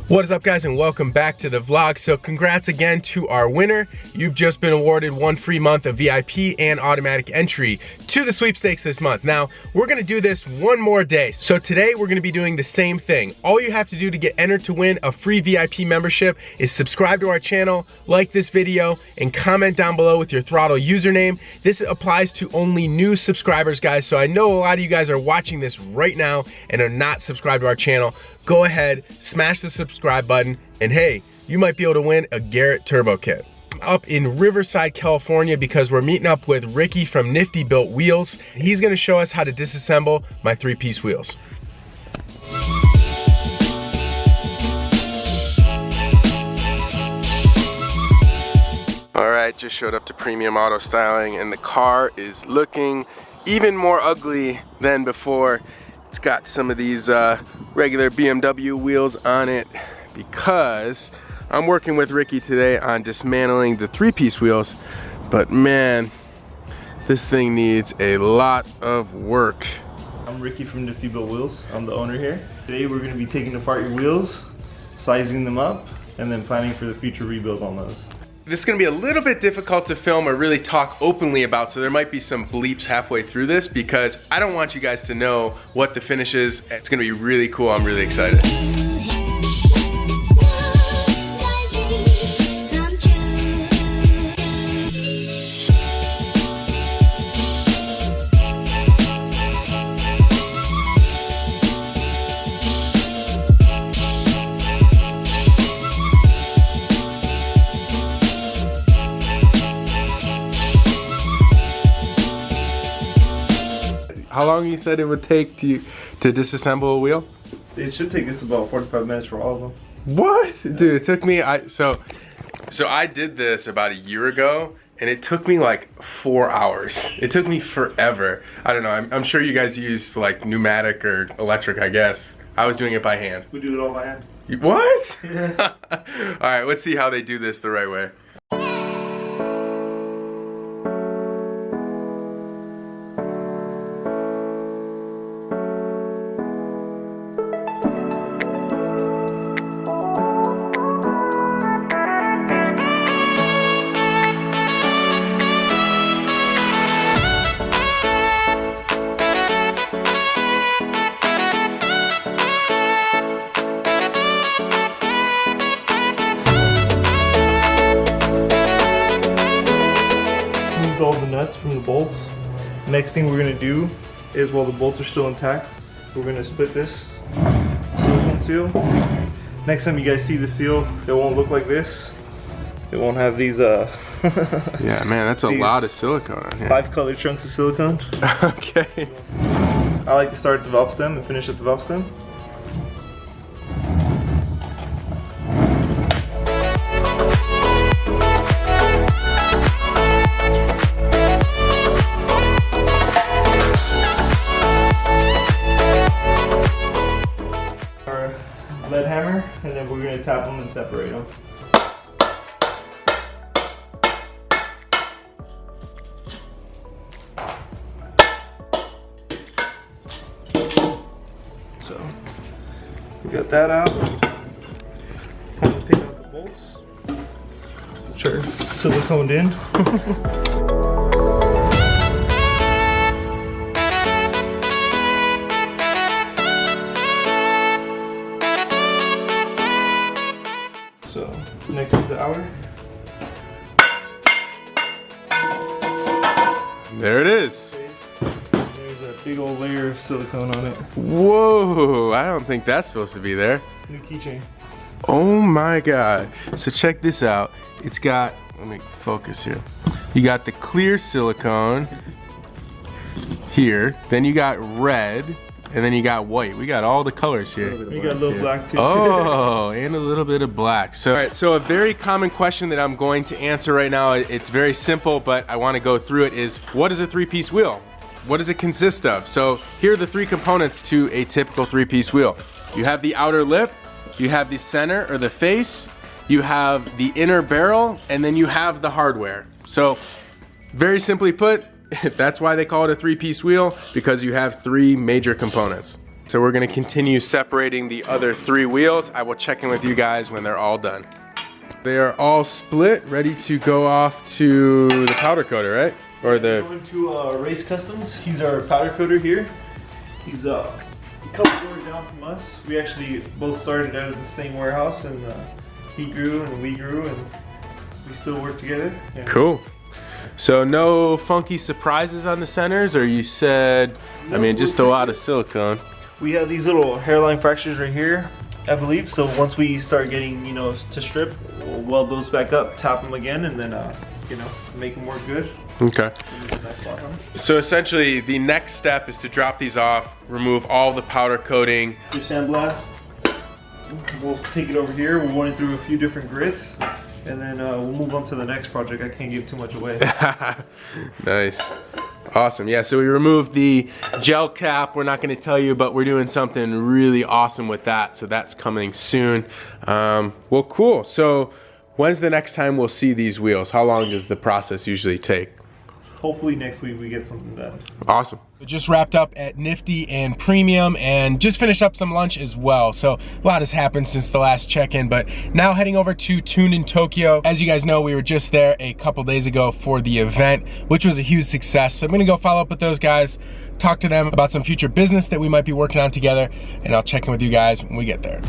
What is up, guys, and welcome back to the vlog. So congrats again to our winner. You've just been awarded 1 free month of VIP and automatic entry to the sweepstakes this month. Now, we're gonna do this one more day. So today we're gonna be doing the same thing. All you have to do to get entered to win a free VIP membership is subscribe to our channel, like this video, and comment down below with your throtl username. This applies to only new subscribers, guys. So I know a lot of you guys are watching this right now and are not subscribed to our channel. Go ahead, smash the subscribe button, and hey, you might be able to win a Garrett Turbo Kit. Up in Riverside, California, because we're meeting up with Ricky from Nifty Built Wheels. He's gonna show us how to disassemble my 3-piece wheels. All right, just showed up to Premium Auto Styling, and the car is looking even more ugly than before. It's got some of these regular BMW wheels on it because I'm working with Ricky today on dismantling the 3-piece wheels, but man, this thing needs a lot of work. I'm Ricky from Nifty Built Wheels. I'm the owner here. Today we're going to be taking apart your wheels, sizing them up, and then planning for the future rebuild on those. This is gonna be a little bit difficult to film or really talk openly about, so there might be some bleeps halfway through this because I don't want you guys to know what the finish is. It's gonna be really cool. I'm really excited. How long you said it would take to disassemble a wheel? It should take us about 45 minutes for all of them. What? Dude, it took me, so I did this about a year ago, and it took me like 4 hours. It took me forever. I don't know, I'm sure you guys use like pneumatic or electric, I guess. I was doing it by hand. We do it all by hand. What? Yeah. All right, let's see how they do this the right way. All the nuts from the bolts. Next thing we're going to do is, while the bolts are still intact, we're going to split this silicone seal. Next time you guys see the seal, it won't look like this. It won't have these yeah, man, that's a lot of silicone on here. 5 color chunks of silicone. Okay. I like to start at the valve stem and finish at the valve stem. Lead hammer, and then we're going to tap them and separate them. So we got that out. Time to pick out the bolts, which are siliconed in. So next is the outer. There it is. There's a big old layer of silicone on it. Whoa, I don't think that's supposed to be there. New keychain. Oh my God. So check this out. It's got, let me focus here. You got the clear silicone here, then you got red, and then you got white. We got all the colors here. You got a little black too. Oh, and a little bit of black. So, all right, so a very common question that I'm going to answer right now, it's very simple, but I want to go through it, is what is a 3-piece wheel? What does it consist of? So here are the 3 components to a typical 3-piece wheel. You have the outer lip, you have the center or the face, you have the inner barrel, and then you have the hardware. So very simply put, that's why they call it a 3-piece wheel, because you have 3 major components. So we're gonna continue separating the other 3 wheels. I will check in with you guys when they're all done. They are all split, ready to go off to the powder coater, right? Or the... Going to Race Customs. He's our powder coater here. He's a couple doors down from us. We actually both started out at the same warehouse, and he grew and we grew, and we still work together. Yeah. Cool. So no funky surprises on the centers, or you said, I mean, just a lot of silicone. We have these little hairline fractures right here, I believe. So once we start getting, you know, to strip, we'll weld those back up, tap them again, and then, you know, make them work good. Okay. So essentially, the next step is to drop these off, remove all the powder coating. Do sandblast. We'll take it over here. We'll run it through a few different grits, and then we'll move on to the next project. I can't give too much away. Nice. Awesome. Yeah, so we removed the gel cap. We're not going to tell you, but we're doing something really awesome with that. So that's coming soon. Well, cool. So when's the next time we'll see these wheels? How long does the process usually take? Hopefully next week we get something done. Awesome. We just wrapped up at Nifty and Premium and just finished up some lunch as well. So a lot has happened since the last check-in, but now heading over to Tuned in Tokyo. As you guys know, we were just there a couple days ago for the event, which was a huge success. So I'm gonna go follow up with those guys, talk to them about some future business that we might be working on together, and I'll check in with you guys when we get there.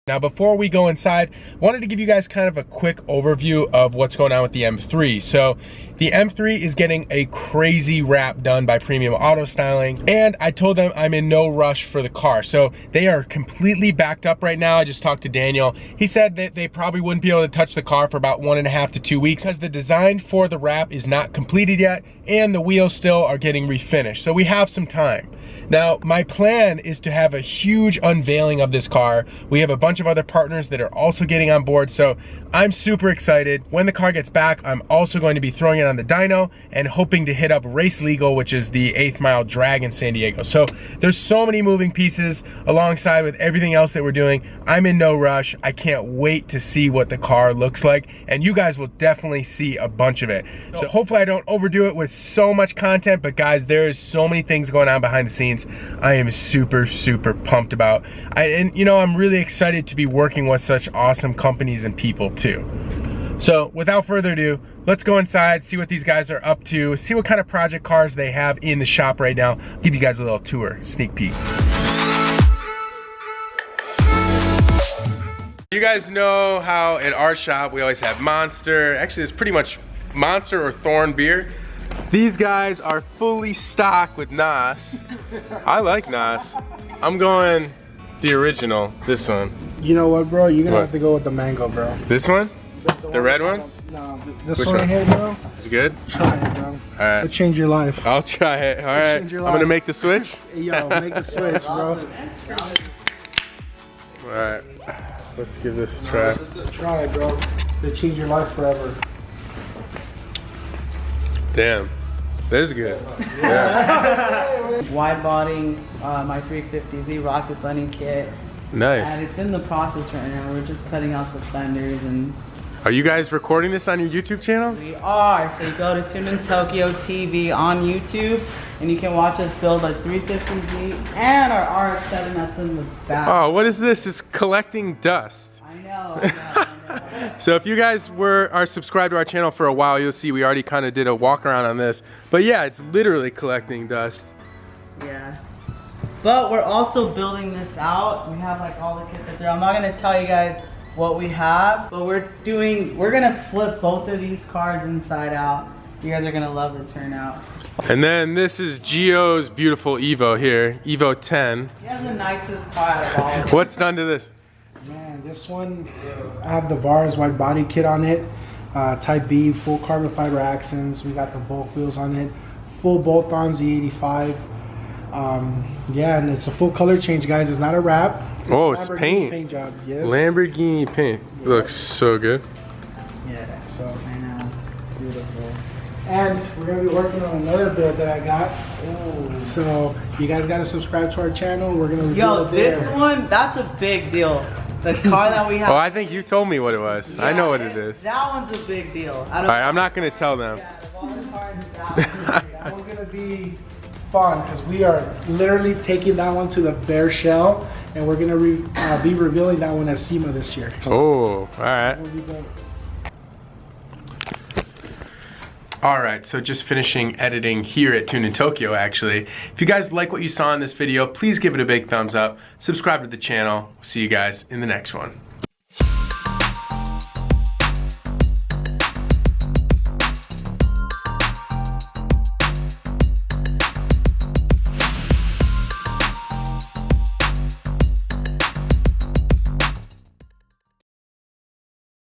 Now before we go inside, I wanted to give you guys kind of a quick overview of what's going on with the M3. So the M3 is getting a crazy wrap done by Premium Auto Styling, and I told them I'm in no rush for the car. So they are completely backed up right now. I just talked to Daniel. He said that they probably wouldn't be able to touch the car for about 1.5 to 2 weeks as the design for the wrap is not completed yet and the wheels still are getting refinished. So we have some time. Now, my plan is to have a huge unveiling of this car. We have a bunch of other partners that are also getting on board, so I'm super excited. When the car gets back, I'm also going to be throwing it on the dyno and hoping to hit up Race Legal, which is the 8th mile drag in San Diego. So there's so many moving pieces alongside with everything else that we're doing. I'm in no rush. I can't wait to see what the car looks like, and you guys will definitely see a bunch of it. So hopefully I don't overdo it with so much content, but guys, there is so many things going on behind the scenes. I am super pumped about. And you know, I'm really excited to be working with such awesome companies and people too. So without further ado, let's go inside, see what these guys are up to, see what kind of project cars they have in the shop right now. I'll give you guys a little tour, sneak peek. You guys know how at our shop we always have Monster. Actually, it's pretty much Monster or Thorn beer. These guys are fully stocked with Nas. I like Nas. I'm going the original, this one. You know what, bro? You're gonna have to go with the mango, bro. This one? The red one? No, this one right here, bro. It's good? Try it, bro. Alright. It'll change your life. I'll try it. Alright. I'm gonna make the switch. Yo, make the switch, bro. Alright. Let's give this a try. Try it, bro. It'll change your life forever. Damn. This is good. Yeah. Wide bodying my 350Z rocket bunny kit. Nice. And it's in the process right now. We're just cutting out the fenders and... Are you guys recording this on your YouTube channel? We are. So you go to Tuned in Tokyo TV on YouTube and you can watch us build a 350Z and our RX-7 that's in the back. Oh, what is this? It's collecting dust. I know. So if you guys are subscribed to our channel for a while, you'll see we already kind of did a walk around on this. But yeah, it's literally collecting dust. Yeah. But we're also building this out. We have like all the kits up there. I'm not gonna tell you guys what we have, but we're gonna flip both of these cars inside out. You guys are gonna love the turnout. And then this is Gio's beautiful Evo here, Evo 10. He has the nicest car out of all of them. What's done to this? Man, this one, I have the VARS wide body kit on it. Type B, full carbon fiber accents. We got the Volk wheels on it. Full bolt-ons, E85. Yeah, and it's a full color change, guys. It's not a wrap. It's paint. Paint job, yes. Lamborghini paint. Yeah. Looks so good. Yeah, so I know. beautiful. And we're gonna be working on another build that I got. Ooh. So you guys gotta subscribe to our channel. We're gonna Yo, this one, that's a big deal. The car that we have. Oh, I think you told me what it was. I know what it is. That one's a big deal. All right, I'm not gonna tell them. Yeah, of all the cars, That one's gonna be fun because we are literally taking that one to the bare shell, and we're gonna be revealing that one at SEMA this year. So Oh, all right. All right, so just finishing editing here at Tune in Tokyo, actually. If you guys like what you saw in this video, please give it a big thumbs up. Subscribe to the channel. See you guys in the next one.